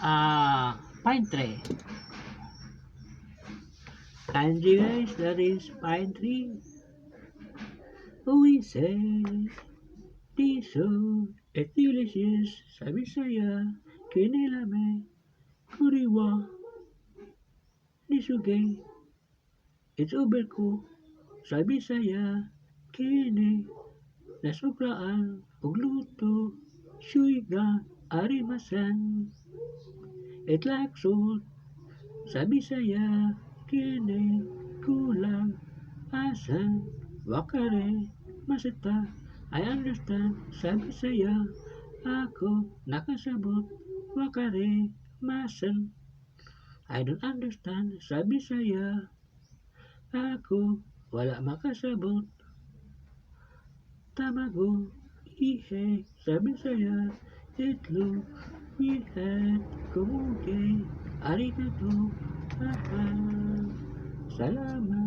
Pine tree. Pine tree guys, that is pine tree. We say, tiso, et delicious, sabi saya, kinilame, kuriwa, nisuge, it's uber ko, sabi saya, kini, nasuklaan, ug luto, suyga, arimasan, et laksot, sabi saya, kini, kulang, asan, wakare, masita, I understand, sabi saya, ako nakasabot, wakare, masan, I don't understand, sabi saya, ako wala makasabot, tamago, ihe, sabi saya, itlog, we had, kumuke, arigato, salamat.